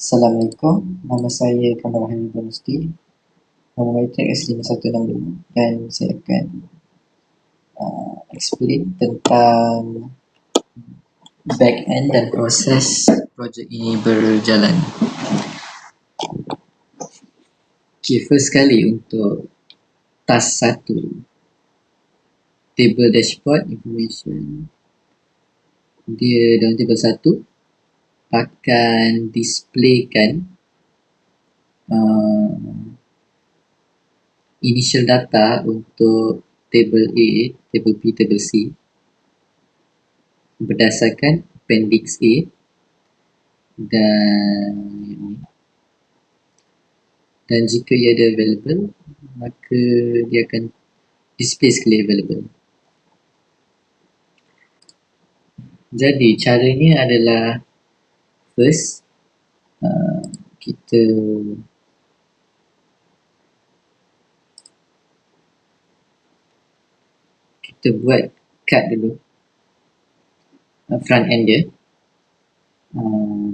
Assalamualaikum, nama saya Kamal Hamid Musti, nama Matric S5165 dan saya akan explain tentang back-end dan proses projek ini berjalan. Okay, first sekali untuk task 1, table dashboard information. Dia dalam table 1 akan displaykan initial data untuk table A, table B, table C berdasarkan appendix A dan jika ia ada available maka dia akan display sekali available. Jadi caranya adalah first kita buat cut dulu front end dia,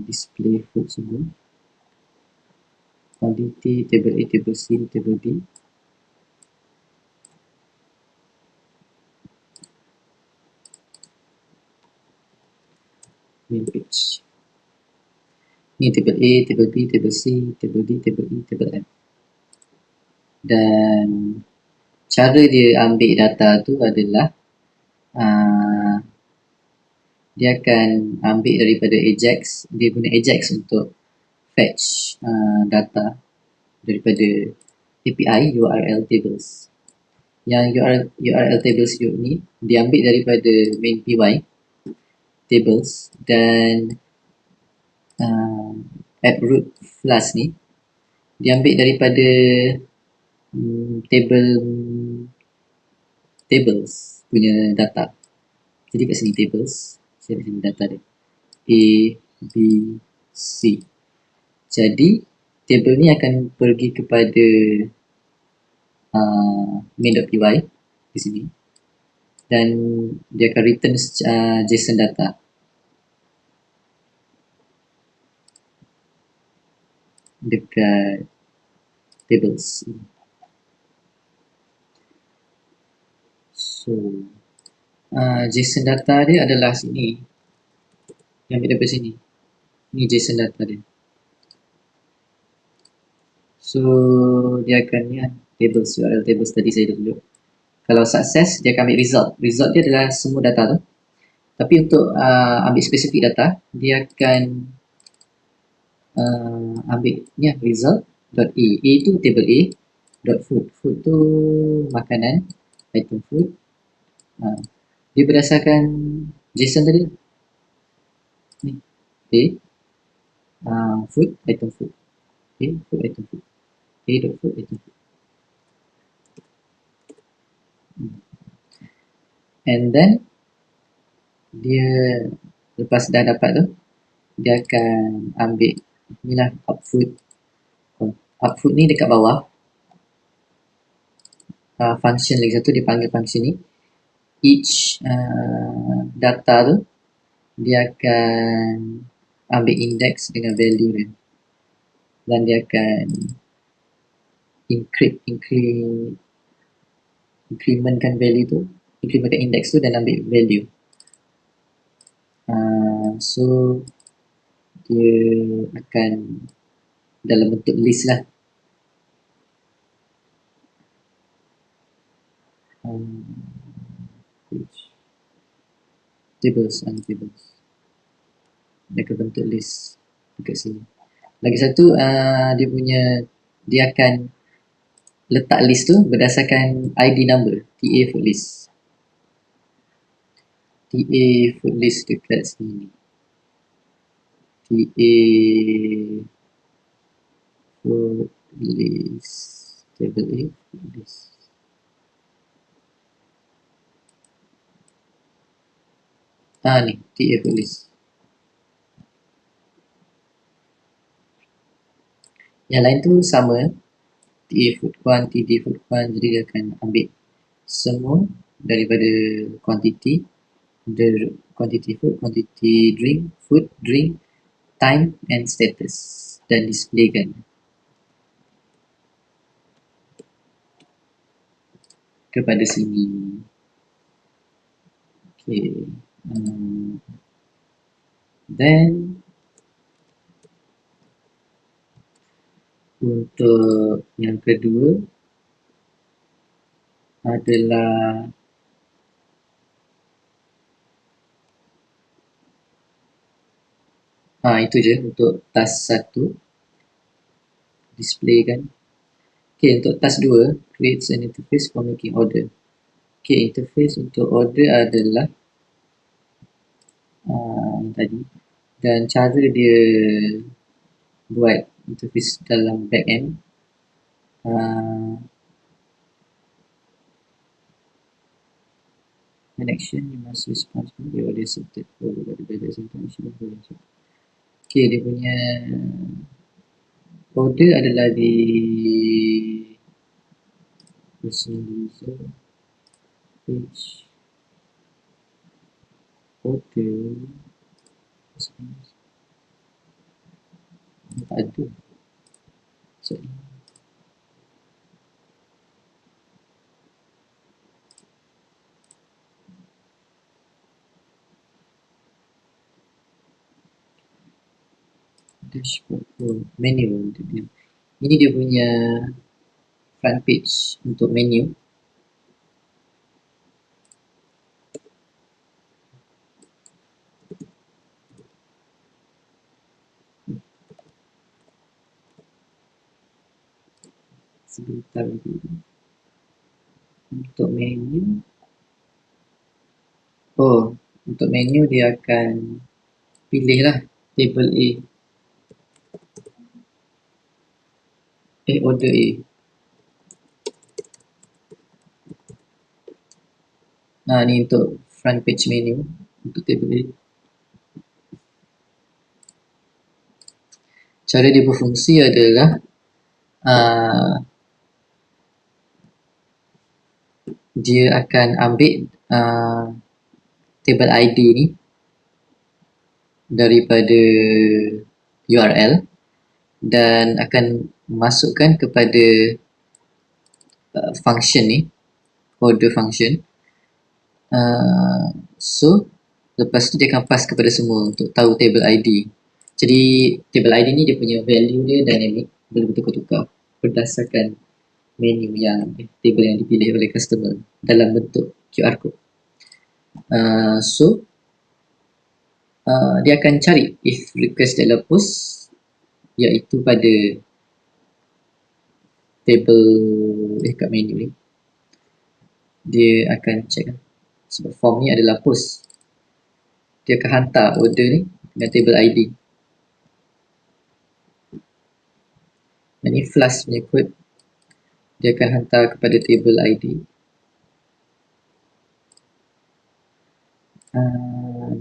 display food semua, quantity, table A, table C, table D. Main page. Ni table A, table B, table C, table D, table E, table F. Dan cara dia ambil data tu adalah dia akan ambil daripada Ajax. Dia guna Ajax untuk fetch data daripada API URL tables. Yang URL tables ni diambil daripada main PY tables dan at root flash ni diambil daripada tables punya data. Jadi kat sini tables, saya ada sini data dia A, B, C. Jadi table ni akan pergi kepada main.py di sini dan dia akan return JSON data. Dekat tables. So JSON data dia adalah sini. Yang ambil daripada sini. Ni JSON data dia. So dia akan ni tables, URL tables tadi saya dah tunjuk. Kalau sukses dia akan ambil result. Result dia adalah semua data tu. Tapi untuk ambil spesifik data, dia akan ambil ni result.a. A tu table A. .food. Food tu makanan, item food. Dia berdasarkan JSON tadi. Ni A. Food, item food. A, food, item food. A.food, item food. And then dia lepas dah dapat tu, dia akan ambil ni lah output. Output ni dekat bawah. Function lagi satu dia panggil function ni. Each data tu dia akan ambil index dengan value dia. Dan dia akan incrementkan value tu, incrementkan index tu dan ambil value. So dia akan dalam bentuk list lah. Tables. Dia akan bentuk list dekat sini. Lagi satu dia akan letak list tu berdasarkan ID number, TA food list. TA food list dekat sini. TA food list, table A food list. Ni TA food list. Yang lain tu sama, TA food one, TD food one. Jadi dia akan ambil semua daripada quantity, quantity food, quantity drink, food, drink, time and status dan displaykan kepada sini. Okay. Then untuk yang kedua adalah itu je untuk task 1, displaykan. Okay, untuk task 2, create an interface for making order. Okay, interface untuk order adalah tadi, dan cara dia buat interface dalam backend an action you must respond to the order accepted for the information. Okay, dia punya order adalah di user page order tak ada. Sorry. Dashboard menu. Ini dia punya front page untuk menu. Sebentar lagi. Untuk menu, untuk menu dia akan pilihlah table order A. Ni untuk front page menu untuk table A. Cara dia berfungsi adalah dia akan ambil table ID ni daripada URL dan akan masukkan kepada function ni, order function. So lepas tu dia akan pass kepada semua untuk tahu table ID. Jadi table ID ni dia punya value dia dynamic, boleh bertukar-tukar berdasarkan menu yang table yang dipilih oleh customer dalam bentuk QR code. So dia akan cari if request adalah post, iaitu pada table kat menu ni. Dia akan check sebab form ni adalah post, dia akan hantar order ni dengan table ID. Dan ni Flask punya code, dia akan hantar kepada table ID.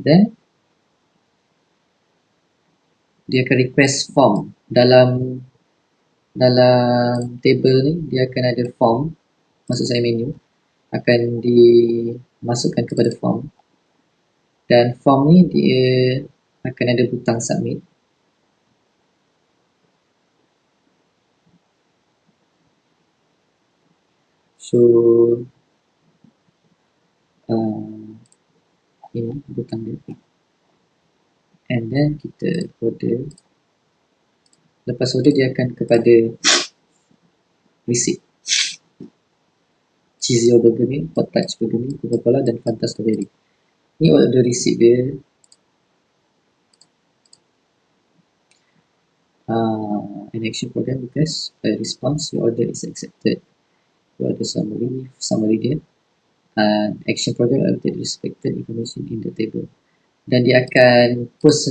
Then dia akan request form dalam table ni. Dia akan ada form, maksud saya menu akan dimasukkan kepada form, dan form ni dia akan ada butang submit. So ini butang dia, and then kita order. Lepas order dia akan kepada receipt. Cheesy burger ni, hot touch burger ni, Coca-Cola dan Fanta strawberry. Ni order receipt dia. An action program request a response, your order is accepted. Your order summary dia. Action program update respected information in the table. Dan dia akan post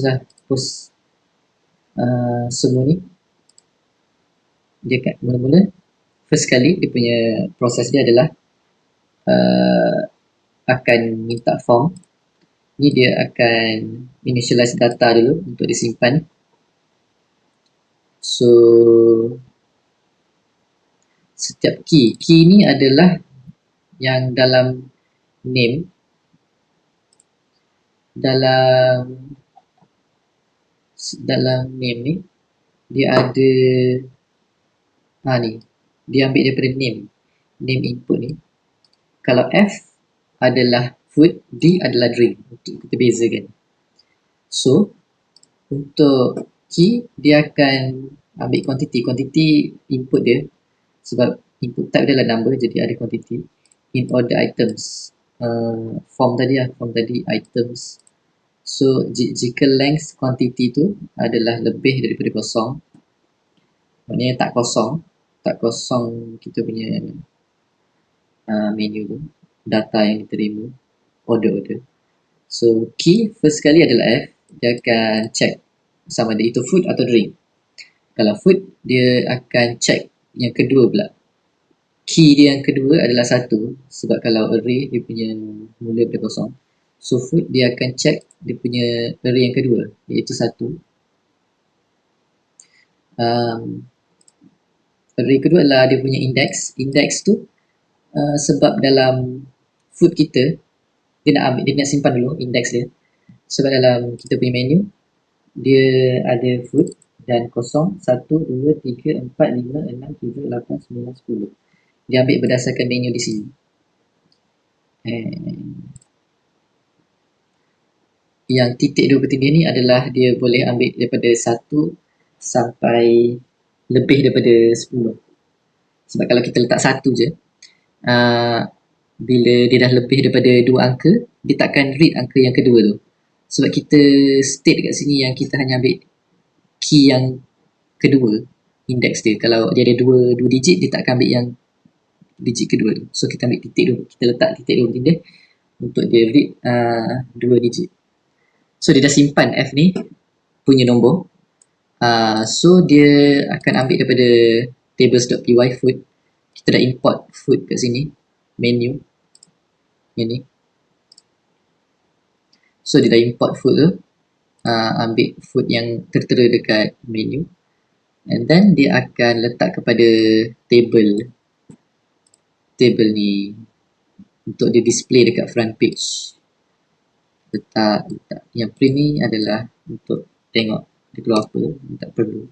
semua ni. Dia akan mula-mula first kali dia punya proses dia adalah akan minta form. Ni dia akan initialize data dulu untuk disimpan. So setiap key ni adalah yang dalam name, dalam name ni dia ada ni, dia ambil daripada name input ni. Kalau F adalah food, D adalah drink, untuk kita bezakan. So untuk key, dia akan ambil quantity input dia, sebab input type dia adalah number, jadi ada quantity. In order items, form tadi items. So jika length quantity tu adalah lebih daripada kosong, maknanya tak kosong kita punya menu tu, data yang diterima, order. So key first sekali adalah F, dia akan check sama ada itu food atau drink. Kalau food, dia akan check yang kedua pula. Key dia yang kedua adalah 1, sebab kalau array dia punya mula daripada kosong. So food dia akan check dia punya array yang kedua, iaitu 1. Array kedua adalah dia punya index. Index tu sebab dalam food kita, dia nak simpan dulu index dia. Sebab dalam kita punya menu, dia ada food dan kosong, 1, 2, 3, 4, 5, 6, 7, 8, 9, 10. Dia ambil berdasarkan menu di sini. Yang titik 23 ni adalah dia boleh ambil daripada 1 sampai lebih daripada 10. Sebab kalau kita letak 1 je, bila dia dah lebih daripada 2 angka, dia takkan read angka yang kedua tu. Sebab kita state kat sini yang kita hanya ambil key yang kedua, index dia. Kalau dia ada 2 digit, dia takkan ambil yang digit kedua tu. So kita ambil titik dulu, kita letak titik dulu dia untuk dia read 2 digit. So dia dah simpan F ni punya nombor. So dia akan ambil daripada tables.py food. Kita dah import food kat sini, menu ini. So dia dah import food tu, ambil food yang tertera dekat menu, and then dia akan letak kepada table ni untuk dia display dekat front page. Letak yang print ni adalah untuk tengok dia keluar apa, tak perlu.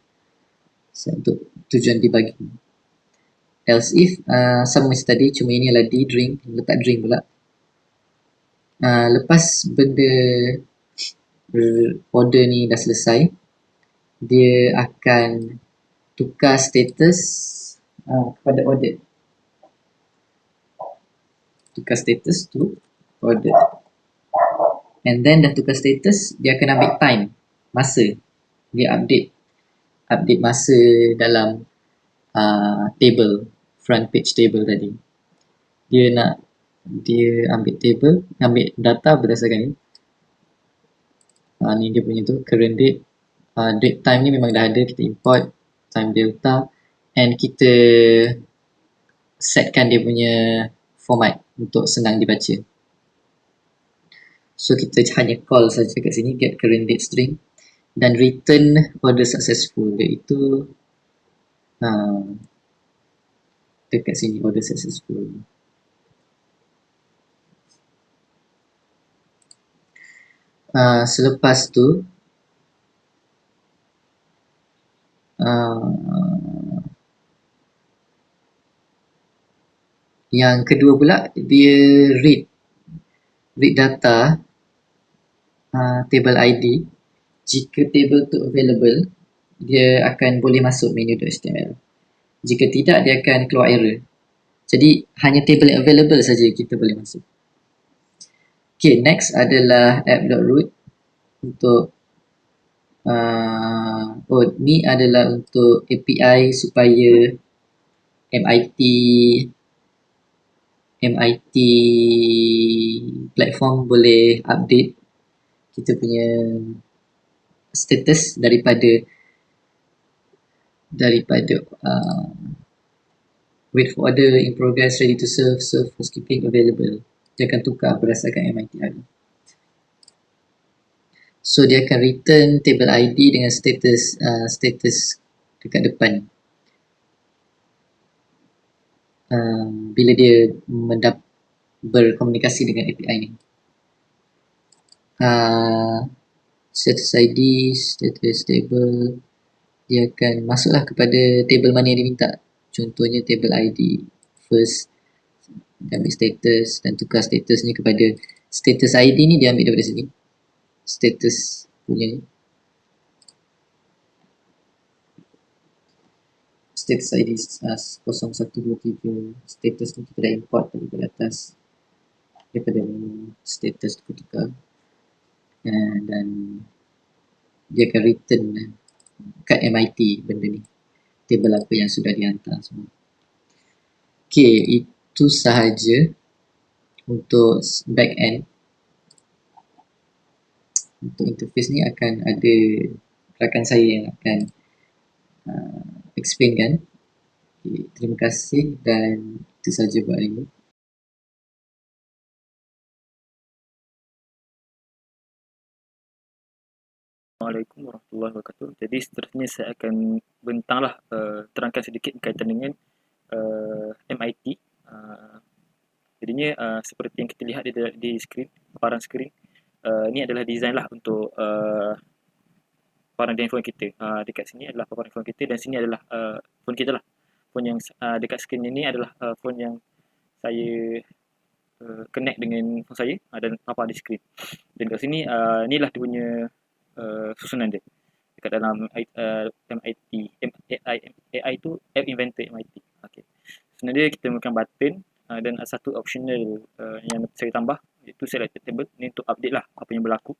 So, untuk tujuan debugging. Else if sama macam tadi, cuma ini adalah D drink, letak drink pula. Lepas benda order ni dah selesai, dia akan tukar status kepada order. Tukar status tu order. And then dah tukar status, dia akan ambil time, masa. Dia update masa dalam table, front page table tadi. Dia ambil table, ambil data berdasarkan ni. Ni dia punya tu, current date. Date time ni memang dah ada, kita import time delta, and kita setkan dia punya format untuk senang dibaca. So kita hanya call saja kat sini, get current date string, dan return order successful, iaitu dekat sini order successful. Selepas tu yang kedua pula, dia read data table ID. Jika table tu available, dia akan boleh masuk menu.html. Jika tidak, dia akan keluar error. Jadi hanya table yang available saja kita boleh masuk. Okay, next adalah app.root untuk ni adalah untuk API supaya MIT platform boleh update kita punya status daripada wait for order, in progress, ready to serve, housekeeping, available. Dia akan tukar berdasarkan MIT ada. So dia akan return table ID dengan status dekat depan bila dia berkomunikasi dengan API ni. Status ID, status table, dia akan masuklah kepada table mana yang diminta. Contohnya table ID first, dia ambil status dan tukar statusnya kepada status ID ni, dia ambil daripada sini, status punya ni, status ID 0123, status tu kita dah import daripada atas, daripada status tukar, dan dia akan return kat MIT benda ni, table apa yang sudah dihantar semua. Okay, itu sahaja untuk back end. Untuk interface ni akan ada rakan saya yang akan explain kan. Okay, terima kasih dan itu sahaja buat hari ini. Assalamualaikum warahmatullahi wabarakatuh. Jadi seterusnya saya akan bentanglah terangkan sedikit berkaitan dengan MIT. Jadinya seperti yang kita lihat di skrin, paparan skrin, ini adalah design lah untuk paparan handphone kita. Dekat sini adalah paparan handphone kita dan sini adalah phone kita lah. Phone yang dekat skrin ini adalah phone yang saya connect dengan phone saya dan papar di skrin. Dan kat sini inilah dia punya susunan dia dekat dalam MIT AI tu app inventor MIT. Okay. Sebenarnya kita menggunakan button dan satu optional yang saya tambah iaitu selected table ni untuk update lah apa yang berlaku.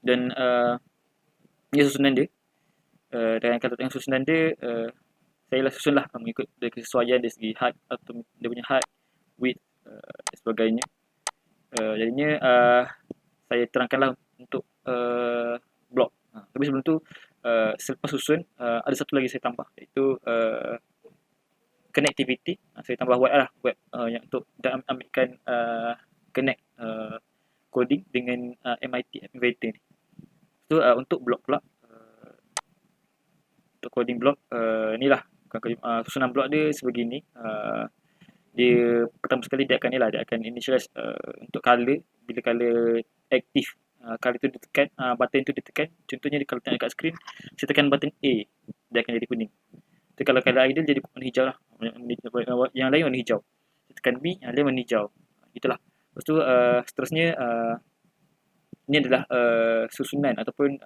Dan ini susunan dia. Dan kata yang susunan dia saya lah susun lah mengikut dari kesesuaian dari segi height atau dia punya height, width dan sebagainya. Jadinya saya terangkanlah untuk blok. Tapi sebelum tu selepas susun ada satu lagi saya tambah iaitu connectivity. Saya tambah web lah, web yang untuk ambilkan connect coding dengan MIT Inventor ni. So untuk blok pula, untuk coding blok inilah susunan blok dia sebegini. Dia pertama sekali dia akan initialize untuk color. Bila color aktif, color tu ditekan, button tu ditekan, contohnya kalau tengok kat skrin, saya tekan button A, dia akan jadi kuning. Tapi kalau color idle jadi warna hijau lah, yang lain warna hijau. Saya tekan B, yang lain warna hijau. Itulah. Lepas tu seterusnya ini adalah susunan ataupun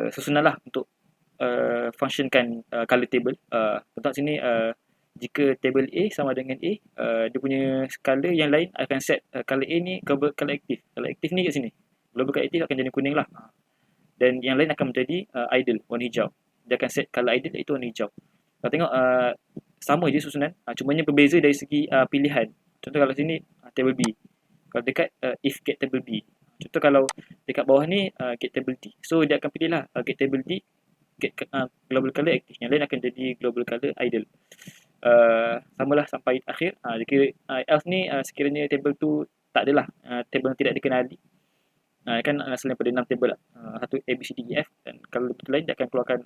susunan lah untuk functionkan color table. Contoh sini jika table A sama dengan A, dia punya color yang lain akan set color A ni color aktif. Color aktif ni kat sini. Global color aktif akan jadi kuning lah. Dan yang lain akan menjadi idle, warna hijau. Dia akan set color idle iaitu warna hijau. Kalau tengok sama je susunan, cumanya berbeza dari segi pilihan. Contoh kalau sini table B. Kalau dekat if get table B. Contoh kalau dekat bawah ni get table D. So dia akan pilih lah get table D, get global color aktif. Yang lain akan jadi global color idle. Samalah sampai akhir. Jika else ni sekiranya table tu tak adalah table yang tidak dikenali, kan selain pada 6 table lah. Satu A, B, C, D, E, F, dan kalau betul lain dia akan keluarkan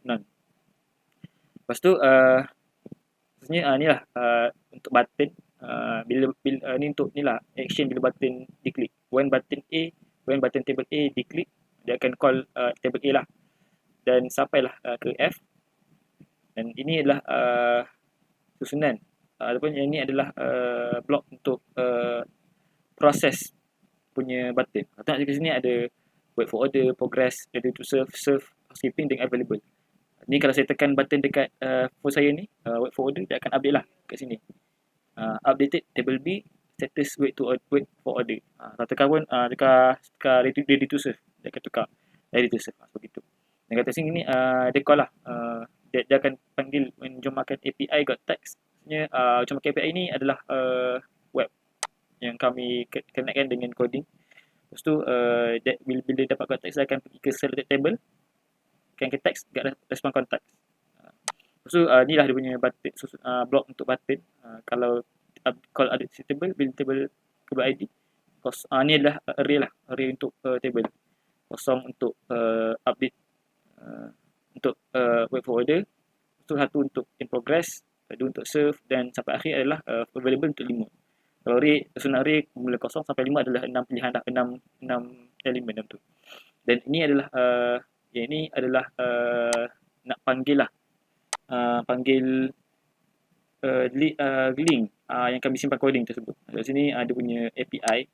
none. Lepas tu sebenarnya ni lah untuk button. Bila ni untuk ni lah action bila button diklik. When button table A diklik, dia akan call table A lah. Dan sampailah ke F. Dan ini adalah susunan. Ataupun yang ini adalah blok untuk proses punya button. Tengok di sini ada wait for order, progress, ready to serve, housekeeping dan available. Ni kalau saya tekan button dekat phone saya ni, wait for order, dia akan update lah kat sini. Updated table B, status wait for order. Kalau tekan pun, tekan ready to serve, dia akan tukar ready to serve. Begitu. Dan kat sini ni, dia call lah. Dia akan panggil jom makan API got text. Maksudnya, jom makan API ni adalah web yang kami connectkan dengan coding. Lepas tu bila dapat konteks saya akan pergi ke selected table, akan ke text, get respon konteks. Lepas tu inilah dia punya button, blok untuk button. Kalau call ada table, build table kepada ID. Ni adalah array untuk table. Kosong untuk update, untuk wait for order. Lepas tu satu untuk in progress, dua untuk serve, dan sampai akhir adalah available untuk remote. Kalau array, susunan array mula 0 sampai 5 adalah 6 pilihan dah, 6 elemen dalam tu. Dan ini adalah yang ini adalah nak panggil lah, panggil link yang kami simpan coding tersebut. Kat sini ada punya API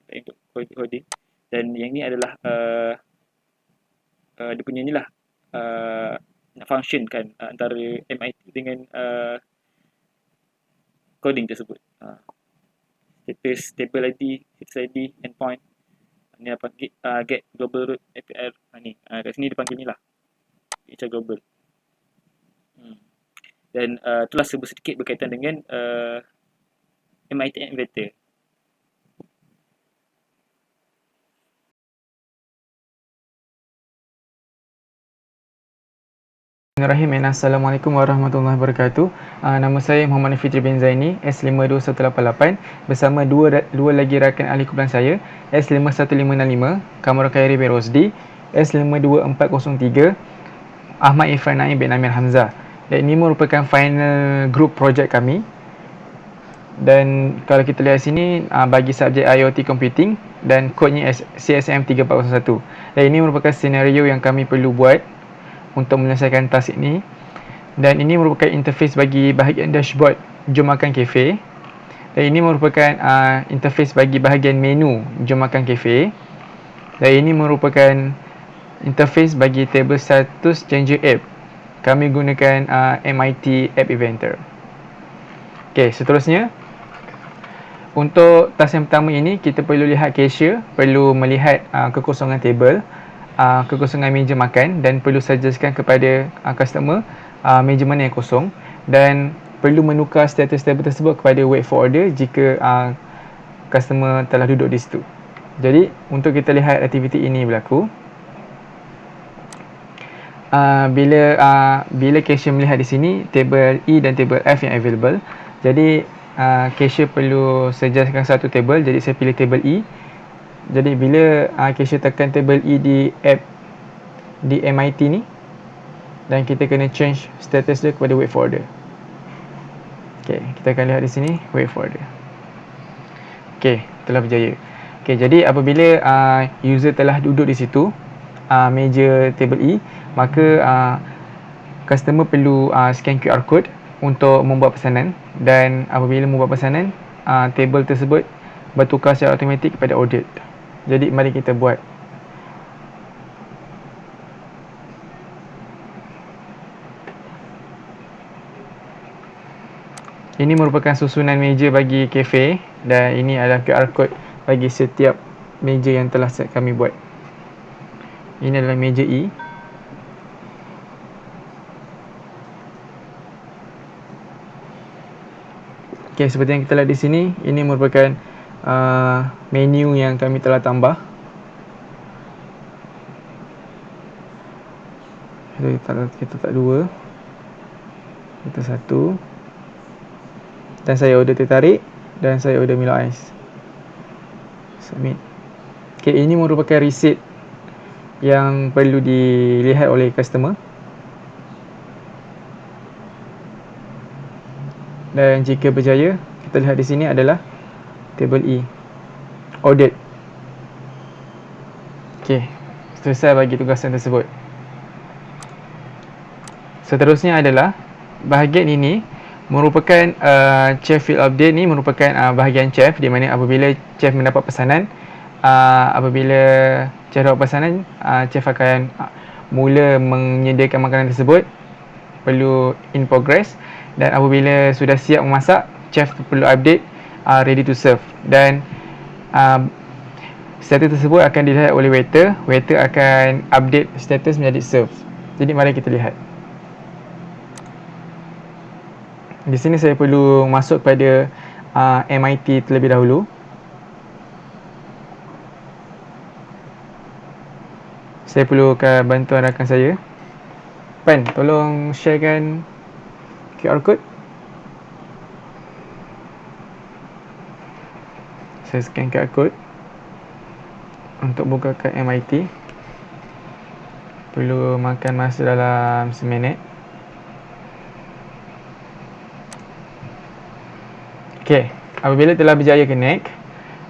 untuk coding, dan yang ni adalah dia punya ni lah, nak function kan antara MIT dengan coding tersebut. Status, table ID, status ID, endpoint. Ni apa, get global root API ni. Kat sini dia panggil ni lah, HR global. Dan itulah sedikit berkaitan dengan MIT Inventor. Bismillahirrahmanirrahim. Assalamualaikum warahmatullahi wabarakatuh. Nama saya Muhammad Fitri bin Zaini, S52188, bersama dua lagi rakan ahli kumpulan saya, S51565, Kamarul Khairi bin Rosdi, S52403, Ahmad Irfan Naim bin Amir Hamzah. Dan ini merupakan final group project kami. Dan kalau kita lihat sini, bagi subjek IoT Computing, dan kodenya CSM 3401. Dan ini merupakan senario yang kami perlu buat untuk menyelesaikan task ini. Dan ini merupakan interface bagi bahagian dashboard Jom Makan Cafe. Dan ini merupakan interface bagi bahagian menu Jom Makan Cafe. Dan ini merupakan interface bagi table status changer app. Kami gunakan MIT App Inventor. Okey, seterusnya untuk task yang pertama ini, kita perlu lihat cashier, perlu melihat kekosongan table, kekosongan meja makan, dan perlu suggestkan kepada customer meja mana yang kosong, dan perlu menukar status table tersebut kepada wait for order jika customer telah duduk di situ. Jadi untuk kita lihat aktiviti ini berlaku, bila cashier melihat di sini table E dan table F yang available, jadi cashier perlu suggestkan satu table. Jadi saya pilih table E. Jadi bila cashier tekan table E di app di MIT ni, dan kita kena change status dia kepada wait for order. Okey, kita akan lihat di sini wait for order. Okey, telah berjaya. Okey, jadi apabila user telah duduk di situ, meja table E, maka customer perlu scan QR code untuk membuat pesanan, dan apabila membuat pesanan, table tersebut bertukar secara automatik kepada audit. Jadi mari kita buat. Ini merupakan susunan meja bagi kafe, dan ini adalah QR code bagi setiap meja yang telah kami buat. Ini adalah meja E. Okey, seperti yang kita lihat di sini, ini merupakan menu yang kami telah tambah. Kita tak dua, kita satu, dan saya order teh tarik, dan saya order Milo Ice. Submit. Okey, ini merupakan receipt yang perlu dilihat oleh customer. Dan jika berjaya, kita lihat di sini adalah table E, audit. Okey, selesai bagi tugasan tersebut. Seterusnya adalah bahagian ini merupakan chef field update. Ni merupakan bahagian chef, di mana apabila chef mendapat pesanan, apabila chef dapat pesanan, chef akan mula menyediakan makanan tersebut, perlu in progress, dan apabila sudah siap memasak, chef perlu update ready to serve, dan status tersebut akan dilihat oleh waiter. Waiter akan update status menjadi serve. Jadi mari kita lihat. Di sini saya perlu masuk kepada MIT terlebih dahulu. Saya perlukan bantuan rakan saya. Pan, tolong sharekan QR code. Saya scan QR code untuk bukakan MIT. Perlu makan masa dalam seminit. Okey, apabila telah berjaya connect,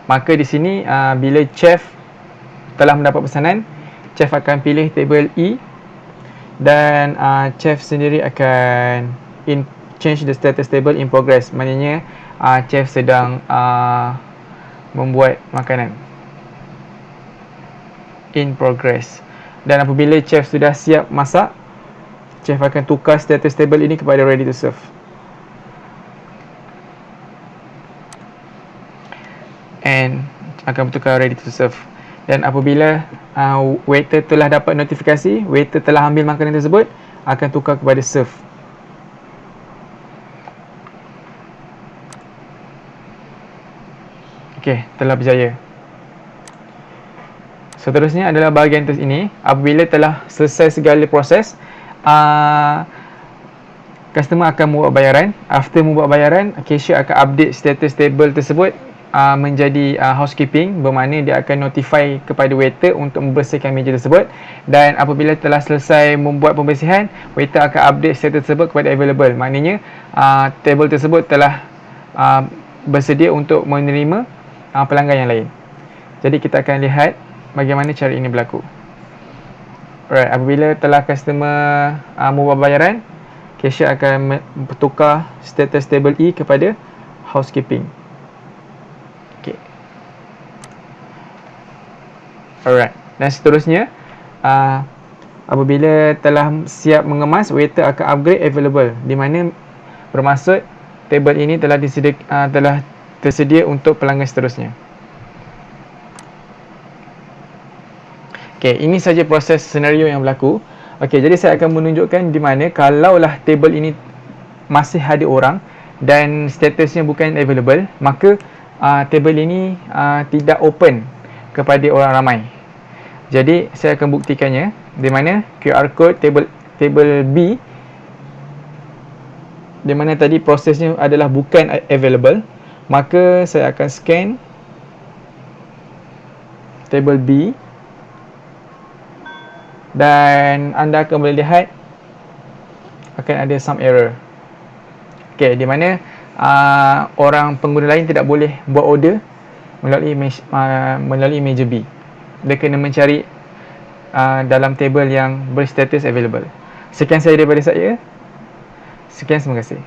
maka di sini bila chef telah mendapat pesanan, chef akan pilih table E dan chef sendiri akan change the status table in progress. Maknanya chef sedang membuat makanan in progress. Dan apabila chef sudah siap masak, chef akan tukar status table ini kepada ready to serve. And akan bertukar ready to serve. Dan apabila waiter telah dapat notifikasi, waiter telah ambil makanan tersebut, akan tukar kepada serve. Okey, telah berjaya. Seterusnya adalah bahagian ini. Apabila telah selesai segala proses, customer akan membuat bayaran. After membuat bayaran, cashier akan update status table tersebut menjadi housekeeping, bermakna dia akan notify kepada waiter untuk membersihkan meja tersebut. Dan apabila telah selesai membuat pembersihan, waiter akan update status tersebut kepada available. Maknanya table tersebut telah bersedia untuk menerima pelanggan yang lain. Jadi kita akan lihat bagaimana cara ini berlaku. Alright, apabila telah customer membuat bayaran, cashier akan bertukar status table E kepada housekeeping. Okay. Alright, dan seterusnya apabila telah siap mengemas, waiter akan upgrade available, di mana bermaksud table ini telah tersedia untuk pelanggan seterusnya. Okay, ini saja proses senario yang berlaku. Okay, jadi saya akan menunjukkan di mana kalaulah table ini masih ada orang dan statusnya bukan available, maka table ini tidak open kepada orang ramai. Jadi saya akan buktikannya di mana QR code table B, di mana tadi prosesnya adalah bukan available, maka saya akan scan table B dan anda akan boleh lihat akan ada some error. Okay, di mana orang pengguna lain tidak boleh buat order melalui meja B. Dia kena mencari dalam table yang berstatus available. Sekian sahaja daripada saya. Sekian, terima kasih.